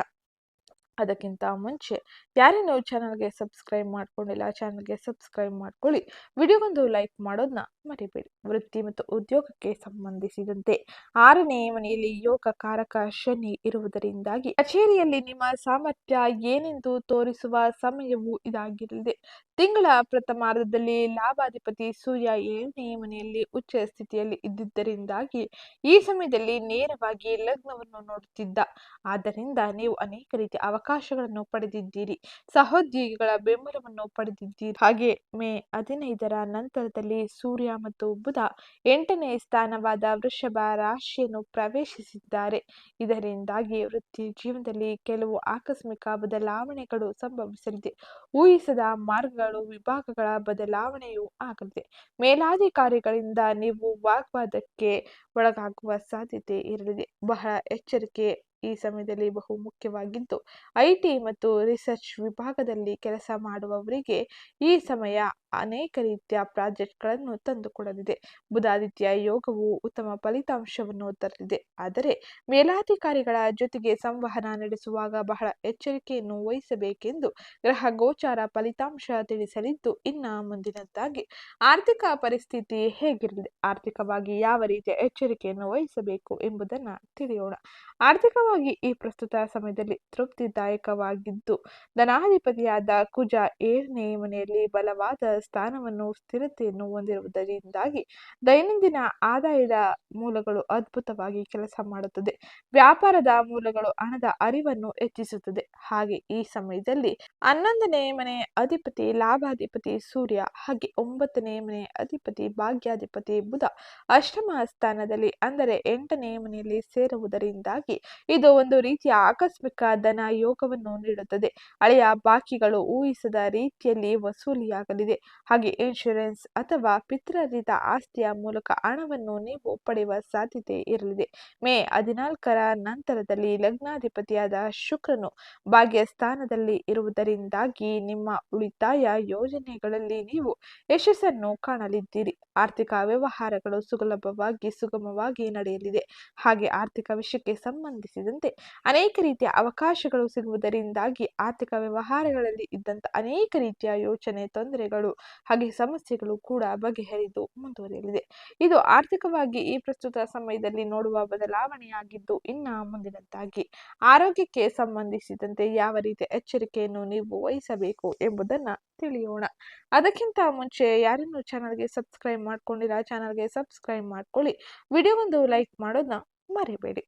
ಅದಕ್ಕಿಂತ ಮುಂಚೆ ಯಾರೇನೋ ಚಾನಲ್ಗೆ ಸಬ್ಸ್ಕ್ರೈಬ್ ಮಾಡ್ಕೊಂಡಿಲ್ಲ, ಚಾನಲ್ಗೆ ಸಬ್ಸ್ಕ್ರೈಬ್ ಮಾಡ್ಕೊಳ್ಳಿ. ವಿಡಿಯೋಗೊಂದು ಲೈಕ್ ಮಾಡೋದನ್ನ ಮರಿಬೇಡಿ. ವೃತ್ತಿ ಮತ್ತು ಉದ್ಯೋಗಕ್ಕೆ ಸಂಬಂಧಿಸಿದಂತೆ 6ನೇ ಮನೆಯಲ್ಲಿ ಯೋಗ ಕಾರಕ ಶನಿ ಇರುವುದರಿಂದಾಗಿ ಕಚೇರಿಯಲ್ಲಿ ನಿಮ್ಮ ಸಾಮರ್ಥ್ಯ ಏನೆಂದು ತೋರಿಸುವ ಸಮಯವು ಇದಾಗಿರಲಿದೆ. ತಿಂಗಳ ಪ್ರಥಮಾರ್ಧದಲ್ಲಿ ಲಾಭಾಧಿಪತಿ ಸೂರ್ಯ 7ನೇ ಮನೆಯಲ್ಲಿ ಉಚ್ಚ ಸ್ಥಿತಿಯಲ್ಲಿ ಇದ್ದಿದ್ದರಿಂದಾಗಿ ಈ ಸಮಯದಲ್ಲಿ ನೇರವಾಗಿ ಲಗ್ನವನ್ನು ನೋಡುತ್ತಿದ್ದ. ಆದ್ದರಿಂದ ನೀವು ಅನೇಕ ರೀತಿಯ ಅವಕಾಶಗಳನ್ನು ಪಡೆದಿದ್ದೀರಿ. ಸಹೋದ್ಯೋಗಿಗಳ ಬೆಂಬಲವನ್ನು ಪಡೆದಿದ್ದೀರಿ. ಹಾಗೆ ಮೇ 15ರ ನಂತರದಲ್ಲಿ ಸೂರ್ಯ ಮತ್ತು ಬುಧ 8ನೇ ಸ್ಥಾನವಾದ ವೃಷಭ ರಾಶಿಯನ್ನು ಪ್ರವೇಶಿಸಿದ್ದಾರೆ. ಇದರಿಂದಾಗಿ ವೃತ್ತಿ ಜೀವನದಲ್ಲಿ ಕೆಲವು ಆಕಸ್ಮಿಕ ಬದಲಾವಣೆಗಳು ಸಂಭವಿಸಲಿದೆ. ಊಹಿಸದ ಮಾರ್ಗಗಳು, ವಿಭಾಗಗಳ ಬದಲಾವಣೆಯೂ ಆಗಲಿದೆ. ಮೇಲಾಧಿಕಾರಿಗಳಿಂದ ನೀವು ವಾಗ್ವಾದಕ್ಕೆ ಒಳಗಾಗುವ ಸಾಧ್ಯತೆ ಇರಲಿದೆ. ಬಹಳ ಎಚ್ಚರಿಕೆ ಈ ಸಮಯದಲ್ಲಿ ಬಹು ಮುಖ್ಯವಾಗಿದ್ದು, IT ಮತ್ತು ರಿಸರ್ಚ್ ವಿಭಾಗದಲ್ಲಿ ಕೆಲಸ ಮಾಡುವವರಿಗೆ ಈ ಸಮಯ ಅನೇಕ ರೀತಿಯ ಪ್ರಾಜೆಕ್ಟ್ಗಳನ್ನು ತಂದುಕೊಡಲಿದೆ. ಬುಧಾದಿತ್ಯ ಯೋಗವು ಉತ್ತಮ ಫಲಿತಾಂಶವನ್ನು ತರಲಿದೆ. ಆದರೆ ಮೇಲಾಧಿಕಾರಿಗಳ ಜೊತೆಗೆ ಸಂವಹನ ನಡೆಸುವಾಗ ಬಹಳ ಎಚ್ಚರಿಕೆಯನ್ನು ವಹಿಸಬೇಕೆಂದು ಗ್ರಹ ಗೋಚಾರ ಫಲಿತಾಂಶ ತಿಳಿಸಲಿದ್ದು, ಇನ್ನ ಮುಂದಿನದ್ದಾಗಿ ಆರ್ಥಿಕ ಪರಿಸ್ಥಿತಿ ಹೇಗಿರಲಿದೆ, ಆರ್ಥಿಕವಾಗಿ ಯಾವ ರೀತಿಯ ಎಚ್ಚರಿಕೆಯನ್ನು ವಹಿಸಬೇಕು ಎಂಬುದನ್ನ ತಿಳಿಯೋಣ. ಆರ್ಥಿಕವಾಗಿ ಈ ಪ್ರಸ್ತುತ ಸಮಯದಲ್ಲಿ ತೃಪ್ತಿದಾಯಕವಾಗಿದ್ದು, ಧನಾಧಿಪತಿಯಾದ ಕುಜ 7ನೇ ಮನೆಯಲ್ಲಿ ಬಲವಾದ ಸ್ಥಾನವನ್ನು ಸ್ಥಿರತೆಯನ್ನು ಹೊಂದಿರುವುದರಿಂದಾಗಿ ದೈನಂದಿನ ಆದಾಯದ ಮೂಲಗಳು ಅದ್ಭುತವಾಗಿ ಕೆಲಸ ಮಾಡುತ್ತದೆ. ವ್ಯಾಪಾರದ ಮೂಲಗಳು ಹಣದ ಅರಿವನ್ನು ಹೆಚ್ಚಿಸುತ್ತದೆ. ಹಾಗೆ ಈ ಸಮಯದಲ್ಲಿ 11ನೇ ಮನೆ ಅಧಿಪತಿ ಲಾಭಾಧಿಪತಿ ಸೂರ್ಯ ಹಾಗೆ 9ನೇ ಮನೆ ಅಧಿಪತಿ ಭಾಗ್ಯಾಧಿಪತಿ ಬುಧ ಅಷ್ಟಮ ಸ್ಥಾನದಲ್ಲಿ ಅಂದರೆ 8ನೇ ಮನೆಯಲ್ಲಿ ಸೇರುವುದರಿಂದಾಗಿ ಇದು ಒಂದು ರೀತಿಯ ಆಕಸ್ಮಿಕ ಧನ ಯೋಗವನ್ನು ನೀಡುತ್ತದೆ. ಹಳೆಯ ಬಾಕಿಗಳು ಊಹಿಸದ ರೀತಿಯಲ್ಲಿ ವಸೂಲಿಯಾಗಲಿದೆ. ಹಾಗೆ ಇನ್ಶೂರೆನ್ಸ್ ಅಥವಾ ಪಿತ್ರಾರ್ಜಿತ ಆಸ್ತಿಯ ಮೂಲಕ ಹಣವನ್ನು ನೀವು ಪಡೆಯುವ ಸಾಧ್ಯತೆ ಇರಲಿದೆ. ಮೇ 14ರ ನಂತರದಲ್ಲಿ ಲಗ್ನಾಧಿಪತಿಯಾದ ಶುಕ್ರನು ಭಾಗ್ಯ ಸ್ಥಾನದಲ್ಲಿ ಇರುವುದರಿಂದಾಗಿ ನಿಮ್ಮ ಉಳಿತಾಯ ಯೋಜನೆಗಳಲ್ಲಿ ನೀವು ಯಶಸ್ಸನ್ನು ಕಾಣಲಿದ್ದೀರಿ. ಆರ್ಥಿಕ ವ್ಯವಹಾರಗಳು ಸುಗಮವಾಗಿ ನಡೆಯಲಿದೆ. ಹಾಗೆ ಆರ್ಥಿಕ ವಿಷಯಕ್ಕೆ ಸಂಬಂಧಿಸಿದಂತೆ ಸೇರಿದಂತೆ ಅನೇಕ ರೀತಿಯ ಅವಕಾಶಗಳು ಸಿಗುವುದರಿಂದಾಗಿ ಆರ್ಥಿಕ ವ್ಯವಹಾರಗಳಲ್ಲಿ ಇದ್ದಂಥ ಅನೇಕ ರೀತಿಯ ಯೋಚನೆ, ತೊಂದರೆಗಳು ಹಾಗೆ ಸಮಸ್ಯೆಗಳು ಕೂಡ ಬಗೆಹರಿದು ಮುಂದುವರಿಯಲಿದೆ. ಇದು ಆರ್ಥಿಕವಾಗಿ ಈ ಪ್ರಸ್ತುತ ಸಮಯದಲ್ಲಿ ನೋಡುವ ಬದಲಾವಣೆಯಾಗಿದ್ದು, ಇನ್ನ ಮುಂದಿನದ್ದಾಗಿ ಆರೋಗ್ಯಕ್ಕೆ ಸಂಬಂಧಿಸಿದಂತೆ ಯಾವ ರೀತಿಯ ಎಚ್ಚರಿಕೆಯನ್ನು ನೀವು ವಹಿಸಬೇಕು ಎಂಬುದನ್ನ ತಿಳಿಯೋಣ. ಅದಕ್ಕಿಂತ ಮುಂಚೆ ಯಾರನ್ನು ಚಾನಲ್ಗೆ ಸಬ್ಸ್ಕ್ರೈಬ್ ಮಾಡ್ಕೊಂಡಿಲ್ಲ, ಚಾನಲ್ಗೆ ಸಬ್ಸ್ಕ್ರೈಬ್ ಮಾಡ್ಕೊಳ್ಳಿ. ವಿಡಿಯೋಗೊಂದು ಲೈಕ್ ಮಾಡೋದನ್ನ ಮರಿಬೇಡಿ.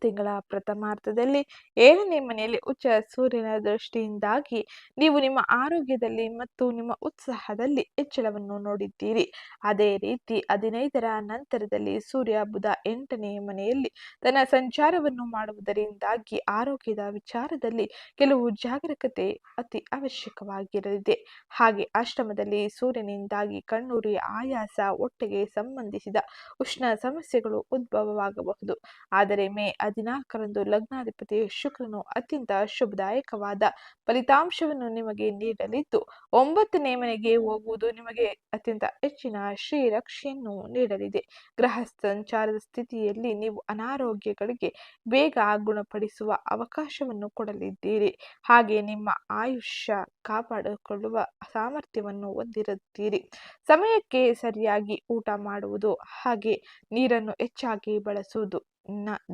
ತಿಂಗಳ ಪ್ರಥಮಾರ್ಧದಲ್ಲಿ 7ನೇ ಮನೆಯಲ್ಲಿ ಉಚ್ಚ ಸೂರ್ಯನ ದೃಷ್ಟಿಯಿಂದಾಗಿ ನೀವು ನಿಮ್ಮ ಆರೋಗ್ಯದಲ್ಲಿ ಮತ್ತು ನಿಮ್ಮ ಉತ್ಸಾಹದಲ್ಲಿ ಹೆಚ್ಚಳವನ್ನು ನೋಡಿದ್ದೀರಿ. ಅದೇ ರೀತಿ 15ರ ನಂತರದಲ್ಲಿ ಸೂರ್ಯ ಬುಧ 8ನೇ ಮನೆಯಲ್ಲಿ ತನ್ನ ಸಂಚಾರವನ್ನು ಮಾಡುವುದರಿಂದಾಗಿ ಆರೋಗ್ಯದ ವಿಚಾರದಲ್ಲಿ ಕೆಲವು ಜಾಗರೂಕತೆ ಅತಿ ಅವಶ್ಯಕವಾಗಿರಲಿದೆ. ಹಾಗೆ ಅಷ್ಟಮದಲ್ಲಿ ಸೂರ್ಯನಿಂದಾಗಿ ಕಣ್ಣುರಿ, ಆಯಾಸ, ಹೊಟ್ಟೆಗೆ ಸಂಬಂಧಿಸಿದ ಉಷ್ಣ ಸಮಸ್ಯೆಗಳು ಉದ್ಭವವಾಗಬಹುದು. ಆದರೆ ಮೇ 14ರಂದು ಲಗ್ನಾಧಿಪತಿ ಶುಕ್ರನು ಅತ್ಯಂತ ಶುಭದಾಯಕವಾದ ಫಲಿತಾಂಶವನ್ನು ನಿಮಗೆ ನೀಡಲಿದ್ದು, 9ನೇ ಮನೆಗೆ ಹೋಗುವುದು ನಿಮಗೆ ಅತ್ಯಂತ ಹೆಚ್ಚಿನ ಶ್ರೀರಕ್ಷೆಯನ್ನು ನೀಡಲಿದೆ. ಗ್ರಹ ಸಂಚಾರದ ಸ್ಥಿತಿಯಲ್ಲಿ ನೀವು ಅನಾರೋಗ್ಯಗಳಿಗೆ ಬೇಗ ಗುಣಪಡಿಸುವ ಅವಕಾಶವನ್ನು ಕೊಡಲಿದ್ದೀರಿ. ಹಾಗೆ ನಿಮ್ಮ ಆಯುಷ್ಯ ಕಾಪಾಡಿಕೊಳ್ಳುವ ಸಾಮರ್ಥ್ಯವನ್ನು ಹೊಂದಿರುತ್ತೀರಿ. ಸಮಯಕ್ಕೆ ಸರಿಯಾಗಿ ಊಟ ಮಾಡುವುದು ಹಾಗೆ ನೀರನ್ನು ಹೆಚ್ಚಾಗಿ ಬಳಸುವುದು,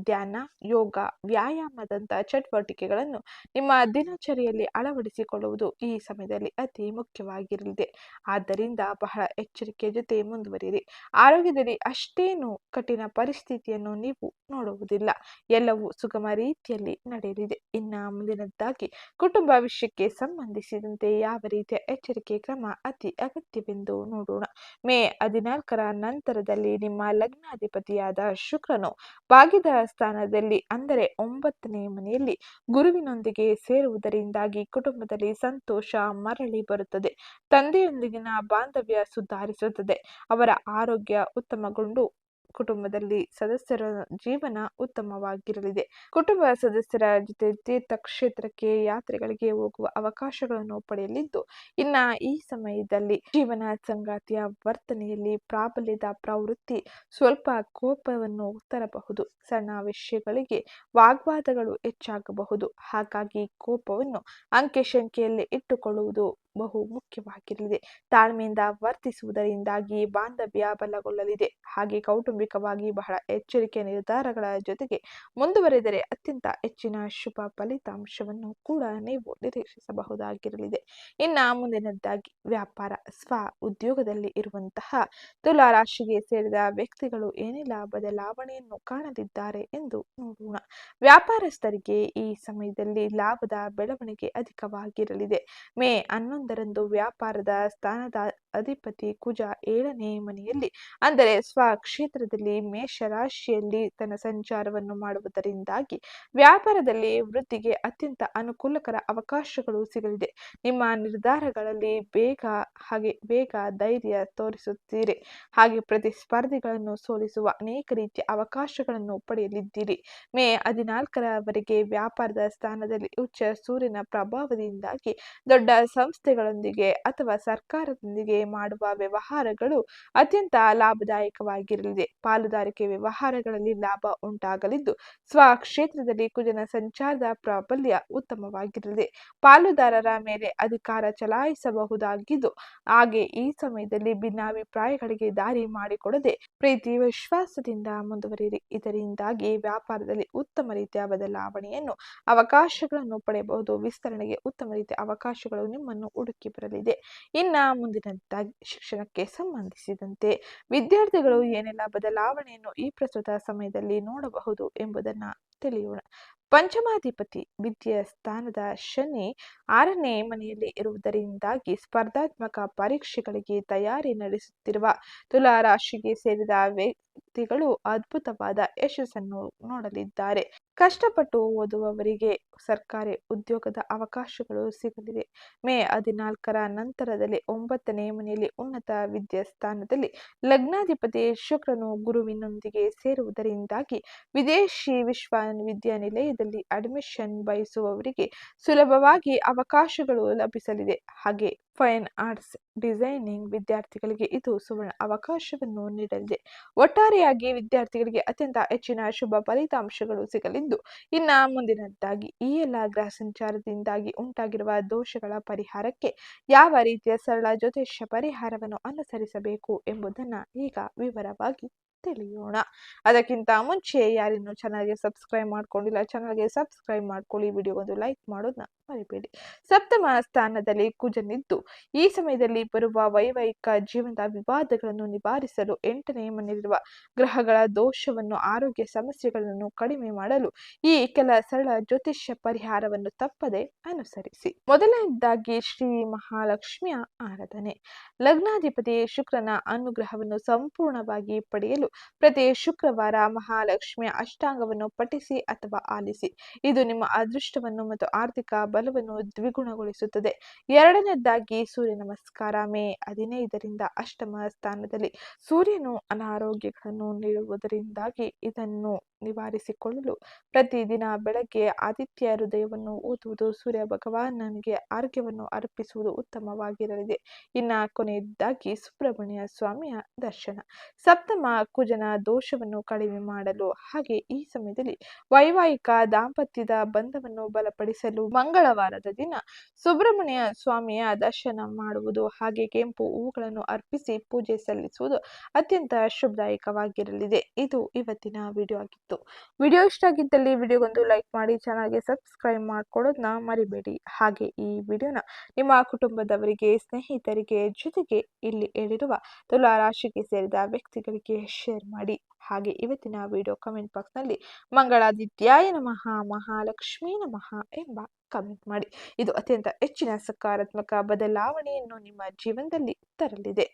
ಧ್ಯಾನ, ಯೋಗ, ವ್ಯಾಯಾಮದಂಥ ಚಟುವಟಿಕೆಗಳನ್ನು ನಿಮ್ಮ ದಿನಚರಿಯಲ್ಲಿ ಅಳವಡಿಸಿಕೊಳ್ಳುವುದು ಈ ಸಮಯದಲ್ಲಿ ಅತಿ ಮುಖ್ಯವಾಗಿರಲಿದೆ. ಆದ್ದರಿಂದ ಬಹಳ ಎಚ್ಚರಿಕೆಯ ಜೊತೆ ಮುಂದುವರಿಯಿರಿ. ಆರೋಗ್ಯದಲ್ಲಿ ಅಷ್ಟೇನು ಕಠಿಣ ಪರಿಸ್ಥಿತಿಯನ್ನು ನೀವು ನೋಡುವುದಿಲ್ಲ. ಎಲ್ಲವೂ ಸುಗಮ ರೀತಿಯಲ್ಲಿ ನಡೆಯಲಿದೆ. ಇನ್ನ ಮುಂದಿನದ್ದಾಗಿ ಕುಟುಂಬ ವಿಷಯಕ್ಕೆ ಸಂಬಂಧಿಸಿದಂತೆ ಯಾವ ರೀತಿಯ ಎಚ್ಚರಿಕೆ ಕ್ರಮ ಅತಿ ಅಗತ್ಯವೆಂದು ನೋಡೋಣ. ಮೇ 14ರ ನಂತರದಲ್ಲಿ ನಿಮ್ಮ ಲಗ್ನಾಧಿಪತಿಯಾದ ಶುಕ್ರನು ಭಾಗ್ಯದ ಸ್ಥಾನದಲ್ಲಿ ಅಂದರೆ 9ನೇ ಮನೆಯಲ್ಲಿ ಗುರುವಿನೊಂದಿಗೆ ಸೇರುವುದರಿಂದಾಗಿ ಕುಟುಂಬದಲ್ಲಿ ಸಂತೋಷ ಮರಳಿ ಬರುತ್ತದೆ. ತಂದೆಯೊಂದಿಗಿನ ಬಾಂಧವ್ಯ ಸುಧಾರಿಸುತ್ತದೆ. ಅವರ ಆರೋಗ್ಯ ಉತ್ತಮಗೊಂಡು ಕುಟುಂಬದಲ್ಲಿ ಸದಸ್ಯರ ಜೀವನ ಉತ್ತಮವಾಗಿರಲಿದೆ. ಕುಟುಂಬ ಸದಸ್ಯರ ಜೊತೆ ತೀರ್ಥಕ್ಷೇತ್ರಕ್ಕೆ ಯಾತ್ರೆಗಳಿಗೆ ಹೋಗುವ ಅವಕಾಶಗಳನ್ನು ಪಡೆಯಲಿದ್ದು, ಇನ್ನ ಈ ಸಮಯದಲ್ಲಿ ಜೀವನ ಸಂಗಾತಿಯ ವರ್ತನೆಯಲ್ಲಿ ಪ್ರಾಬಲ್ಯದ ಪ್ರವೃತ್ತಿ ಸ್ವಲ್ಪ ಕೋಪವನ್ನು ತರಬಹುದು. ಸಣ್ಣ ವಿಷಯಗಳಿಗೆ ವಾಗ್ವಾದಗಳು ಹೆಚ್ಚಾಗಬಹುದು. ಹಾಗಾಗಿ ಕೋಪವನ್ನು ಅಂಕೆಶಂಕೆಯಲ್ಲಿ ಇಟ್ಟುಕೊಳ್ಳುವುದು ಬಹು ಮುಖ್ಯವಾಗಿರಲಿದೆ. ತಾಳ್ಮೆಯಿಂದ ವರ್ತಿಸುವುದರಿಂದಾಗಿ ಬಾಂಧವ್ಯ ಬಲಗೊಳ್ಳಲಿದೆ. ಹಾಗೆ ಕೌಟುಂಬಿಕವಾಗಿ ಬಹಳ ಎಚ್ಚರಿಕೆಯ ನಿರ್ಧಾರಗಳ ಜೊತೆಗೆ ಮುಂದುವರೆದರೆ ಅತ್ಯಂತ ಹೆಚ್ಚಿನ ಶುಭ ಫಲಿತಾಂಶವನ್ನು ಕೂಡ ನೀವು ನಿರೀಕ್ಷಿಸಬಹುದಾಗಿರಲಿದೆ. ಇನ್ನ ಮುಂದಿನದ್ದಾಗಿ ವ್ಯಾಪಾರ, ಸ್ವ ಉದ್ಯೋಗದಲ್ಲಿ ಇರುವಂತಹ ತುಲಾ ರಾಶಿಗೆ ಸೇರಿದ ವ್ಯಕ್ತಿಗಳು ಏನೆಲ್ಲ ಬದಲಾವಣೆಯನ್ನು ಕಾಣಲಿದ್ದಾರೆ ಎಂದು ನೋಡೋಣ. ವ್ಯಾಪಾರಸ್ಥರಿಗೆ ಈ ಸಮಯದಲ್ಲಿ ಲಾಭದ ಬೆಳವಣಿಗೆ ಅಧಿಕವಾಗಿರಲಿದೆ. ಮೇ 11ರಂದು ವ್ಯಾಪಾರದ ಸ್ಥಾನದ ಅಧಿಪತಿ ಕುಜ 7ನೇ ಮನೆಯಲ್ಲಿ ಅಂದರೆ ಸ್ವಕ್ಷೇತ್ರದಲ್ಲಿ ಮೇಷರಾಶಿಯಲ್ಲಿ ತನ್ನ ಸಂಚಾರವನ್ನು ಮಾಡುವುದರಿಂದಾಗಿ ವ್ಯಾಪಾರದಲ್ಲಿ ವೃದ್ಧಿಗೆ ಅತ್ಯಂತ ಅನುಕೂಲಕರ ಅವಕಾಶಗಳು ಸಿಗಲಿದೆ. ನಿಮ್ಮ ನಿರ್ಧಾರಗಳಲ್ಲಿ ಬೇಗ ಧೈರ್ಯ ತೋರಿಸುತ್ತೀರಿ. ಹಾಗೆ ಪ್ರತಿಸ್ಪರ್ಧಿಗಳನ್ನು ಸೋಲಿಸುವ ಅನೇಕ ರೀತಿಯ ಅವಕಾಶಗಳನ್ನು ಪಡೆಯಲಿದ್ದೀರಿ. ಮೇ 14ರವರೆಗೆ ವ್ಯಾಪಾರದ ಸ್ಥಾನದಲ್ಲಿ ಉಚ್ಚ ಸೂರ್ಯನ ಪ್ರಭಾವದಿಂದಾಗಿ ದೊಡ್ಡ ಸಂಸ್ಥೆಗಳೊಂದಿಗೆ ಅಥವಾ ಸರ್ಕಾರದೊಂದಿಗೆ ಮಾಡುವ ವ್ಯವಹಾರಗಳು ಅತ್ಯಂತ ಲಾಭದಾಯಕವಾಗಿರಲಿದೆ. ಪಾಲುದಾರಿಕೆ ವ್ಯವಹಾರಗಳಲ್ಲಿ ಲಾಭ ಉಂಟಾಗಲಿದ್ದು, ಸ್ವಕ್ಷೇತ್ರದಲ್ಲಿ ಕುಜನ ಸಂಚಾರದ ಪ್ರಾಬಲ್ಯ ಉತ್ತಮವಾಗಿರಲಿದೆ. ಪಾಲುದಾರರ ಮೇಲೆ ಅಧಿಕಾರ ಚಲಾಯಿಸಬಹುದಾಗಿದ್ದು, ಹಾಗೆ ಈ ಸಮಯದಲ್ಲಿ ಭಿನ್ನಾಭಿಪ್ರಾಯಗಳಿಗೆ ದಾರಿ ಮಾಡಿಕೊಡದೆ ಪ್ರೀತಿ ವಿಶ್ವಾಸದಿಂದ ಮುಂದುವರಿಯಿರಿ. ಇದರಿಂದಾಗಿ ವ್ಯಾಪಾರದಲ್ಲಿ ಉತ್ತಮ ರೀತಿಯ ಬದಲಾವಣೆಯನ್ನು ಅವಕಾಶಗಳನ್ನು ಪಡೆಯಬಹುದು. ವಿಸ್ತರಣೆಗೆ ಉತ್ತಮ ರೀತಿಯ ಅವಕಾಶಗಳು ನಿಮ್ಮನ್ನು ಹುಡುಕಿ ಬರಲಿದೆ. ಇನ್ನ ಮುಂದಿನದ್ದಾಗಿ ಶಿಕ್ಷಣಕ್ಕೆ ಸಂಬಂಧಿಸಿದಂತೆ ವಿದ್ಯಾರ್ಥಿಗಳು ಏನೆಲ್ಲ ಬದಲಾವಣೆಯನ್ನು ಈ ಪ್ರಸ್ತುತ ಸಮಯದಲ್ಲಿ ನೋಡಬಹುದು ಎಂಬುದನ್ನ ತಿಳಿಯೋಣ. ಪಂಚಮಾಧಿಪತಿ ವಿದ್ಯೆಯ ಸ್ಥಾನದ ಶನಿ 6ನೇ ಮನೆಯಲ್ಲಿ ಇರುವುದರಿಂದಾಗಿ ಸ್ಪರ್ಧಾತ್ಮಕ ಪರೀಕ್ಷೆಗಳಿಗೆ ತಯಾರಿ ನಡೆಸುತ್ತಿರುವ ತುಲಾ ರಾಶಿಗೆ ಸೇರಿದ ವ್ಯಕ್ತಿಗಳು ಅದ್ಭುತವಾದ ಯಶಸ್ಸನ್ನು ನೋಡಲಿದ್ದಾರೆ. ಕಷ್ಟಪಟ್ಟು ಓದುವವರಿಗೆ ಸರ್ಕಾರಿ ಉದ್ಯೋಗದ ಅವಕಾಶಗಳು ಸಿಗಲಿವೆ. ಮೇ 14ರ ನಂತರದಲ್ಲಿ 9ನೇ ಮನೆಯಲ್ಲಿ ಉನ್ನತ ವಿದ್ಯಾ ಸ್ಥಾನದಲ್ಲಿ ಲಗ್ನಾಧಿಪತಿ ಶುಕ್ರನು ಗುರುವಿನೊಂದಿಗೆ ಸೇರುವುದರಿಂದಾಗಿ ವಿದೇಶಿ ವಿಶ್ವವಿದ್ಯಾನಿಲಯದಲ್ಲಿ ಅಡ್ಮಿಷನ್ ಬಯಸುವವರಿಗೆ ಸುಲಭವಾಗಿ ಅವಕಾಶಗಳು ಲಭಿಸಲಿದೆ. ಹಾಗೆ ಫೈನ್ ಆರ್ಟ್ಸ್, ಡಿಸೈನಿಂಗ್ ವಿದ್ಯಾರ್ಥಿಗಳಿಗೆ ಇದು ಸುವರ್ಣ ಅವಕಾಶವನ್ನು ನೀಡಲಿದೆ. ಒಟ್ಟಾರೆಯಾಗಿ ವಿದ್ಯಾರ್ಥಿಗಳಿಗೆ ಅತ್ಯಂತ ಹೆಚ್ಚಿನ ಶುಭ ಫಲಿತಾಂಶಗಳು ಸಿಗಲಿದ್ದು, ಇನ್ನು ಮುಂದಿನದ್ದಾಗಿ ಈ ಎಲ್ಲ ಗ್ರಹ ಸಂಚಾರದಿಂದಾಗಿ ಉಂಟಾಗಿರುವ ದೋಷಗಳ ಪರಿಹಾರಕ್ಕೆ ಯಾವ ರೀತಿಯ ಸರಳ ಜ್ಯೋತಿಷ್ಯ ಪರಿಹಾರವನ್ನು ಅನುಸರಿಸಬೇಕು ಎಂಬುದನ್ನು ಈಗ ವಿವರವಾಗಿ ತಿಳಿಯೋಣ. ಅದಕ್ಕಿಂತ ಮುಂಚೆ ಯಾರಿನ್ನೂ ಚಾನಲ್ಗೆ ಸಬ್ಸ್ಕ್ರೈಬ್ ಮಾಡ್ಕೊಂಡಿಲ್ಲ, ಚಾನಲ್ಗೆ ಸಬ್ಸ್ಕ್ರೈಬ್ ಮಾಡ್ಕೊಳ್ಳಿ, ವಿಡಿಯೋಗೊಂದು ಲೈಕ್ ಮಾಡೋದನ್ನ ಮರಿಬೇಡಿ. ಸಪ್ತಮ ಸ್ಥಾನದಲ್ಲಿ ಕುಜನಿದ್ದು ಈ ಸಮಯದಲ್ಲಿ ಬರುವ ವೈವಾಹಿಕ ಜೀವನದ ವಿವಾದಗಳನ್ನು ನಿವಾರಿಸಲು 8ನೇ ಮನೆಯಲ್ಲಿರುವ ಗ್ರಹಗಳ ದೋಷವನ್ನು, ಆರೋಗ್ಯ ಸಮಸ್ಯೆಗಳನ್ನು ಕಡಿಮೆ ಮಾಡಲು ಈ ಕೆಲ ಸರಳ ಜ್ಯೋತಿಷ್ಯ ಪರಿಹಾರವನ್ನು ತಪ್ಪದೆ ಅನುಸರಿಸಿ. ಮೊದಲನೇದಾಗಿ ಶ್ರೀ ಮಹಾಲಕ್ಷ್ಮಿಯ ಆರಾಧನೆ. ಲಗ್ನಾಧಿಪತಿ ಶುಕ್ರನ ಅನುಗ್ರಹವನ್ನು ಸಂಪೂರ್ಣವಾಗಿ ಪಡೆಯಲು ಪ್ರತಿ ಶುಕ್ರವಾರ ಮಹಾಲಕ್ಷ್ಮಿಯ ಅಷ್ಟಾಂಗವನ್ನು ಪಠಿಸಿ ಅಥವಾ ಆಲಿಸಿ. ಇದು ನಿಮ್ಮ ಅದೃಷ್ಟವನ್ನು ಮತ್ತು ಆರ್ಥಿಕ ಬಲವನ್ನು ದ್ವಿಗುಣಗೊಳಿಸುತ್ತದೆ. ಎರಡನೇದಾಗಿ ಸೂರ್ಯ ನಮಸ್ಕಾರ. ಮೇ 15ರಿಂದ ಅಷ್ಟಮ ಸ್ಥಾನದಲ್ಲಿ ಸೂರ್ಯನು ಅನಾರೋಗ್ಯಗಳನ್ನು ನೀಡುವುದರಿಂದಾಗಿ ಇದನ್ನು ನಿವಾರಿಸಿಕೊಳ್ಳಲು ಪ್ರತಿದಿನ ಬೆಳಗ್ಗೆ ಆದಿತ್ಯ ಹೃದಯವನ್ನು ಓದುವುದು, ಸೂರ್ಯ ಭಗವಾನನಿಗೆ ಆರ್ಘ್ಯವನ್ನು ಅರ್ಪಿಸುವುದು ಉತ್ತಮವಾಗಿರಲಿದೆ. ಇನ್ನು ಕೊನೆಯದಾಗಿ ಸುಬ್ರಹ್ಮಣ್ಯ ಸ್ವಾಮಿಯ ದರ್ಶನ. ಸಪ್ತಮ ಕುಜನ ದೋಷವನ್ನು ಕಡಿಮೆ ಮಾಡಲು ಹಾಗೆ ಈ ಸಮಯದಲ್ಲಿ ವೈವಾಹಿಕ ದಾಂಪತ್ಯದ ಬಂಧವನ್ನು ಬಲಪಡಿಸಲು ಮಂಗಳವಾರದ ದಿನ ಸುಬ್ರಹ್ಮಣ್ಯ ಸ್ವಾಮಿಯ ದರ್ಶನ ಮಾಡುವುದು ಹಾಗೆ ಕೆಂಪು ಹೂಗಳನ್ನು ಅರ್ಪಿಸಿ ಪೂಜೆ ಸಲ್ಲಿಸುವುದು ಅತ್ಯಂತ ಶುಭದಾಯಕವಾಗಿರಲಿದೆ. ಇದು ಇವತ್ತಿನ ವಿಡಿಯೋ ಆಗಿತ್ತು. ವಿಡಿಯೋ ಇಷ್ಟ ಆಗಿದ್ದಲ್ಲಿ ವಿಡಿಯೋಗೊಂದು ಲೈಕ್ ಮಾಡಿ, ಚಾನಲ್ಗೆ ಸಬ್ಸ್ಕ್ರೈಬ್ ಮಾಡ್ಕೊಳ್ಳೋದನ್ನ ಮರಿಬೇಡಿ. ಹಾಗೆ ಈ ವಿಡಿಯೋನ ನಿಮ್ಮ ಕುಟುಂಬದವರಿಗೆ, ಸ್ನೇಹಿತರಿಗೆ, ಜೊತೆಗೆ ಇಲ್ಲಿ ಹೇಳಿರುವ ತುಲಾ ರಾಶಿಗೆ ಸೇರಿದ ವ್ಯಕ್ತಿಗಳಿಗೆ ಶೇರ್ ಮಾಡಿ. ಹಾಗೆ ಇವತ್ತಿನ ವಿಡಿಯೋ ಕಮೆಂಟ್ ಬಾಕ್ಸ್ನಲ್ಲಿ ಮಂಗಳಾದಿತ್ಯಾಯ ನಮಃ, ಮಹಾಲಕ್ಷ್ಮೀ ನಮಃ ಎಂಬ ಕಮೆಂಟ್ ಮಾಡಿ. ಇದು ಅತ್ಯಂತ ಹೆಚ್ಚಿನ ಸಕಾರಾತ್ಮಕ ಬದಲಾವಣೆಯನ್ನು ನಿಮ್ಮ ಜೀವನದಲ್ಲಿ ತರಲಿದೆ.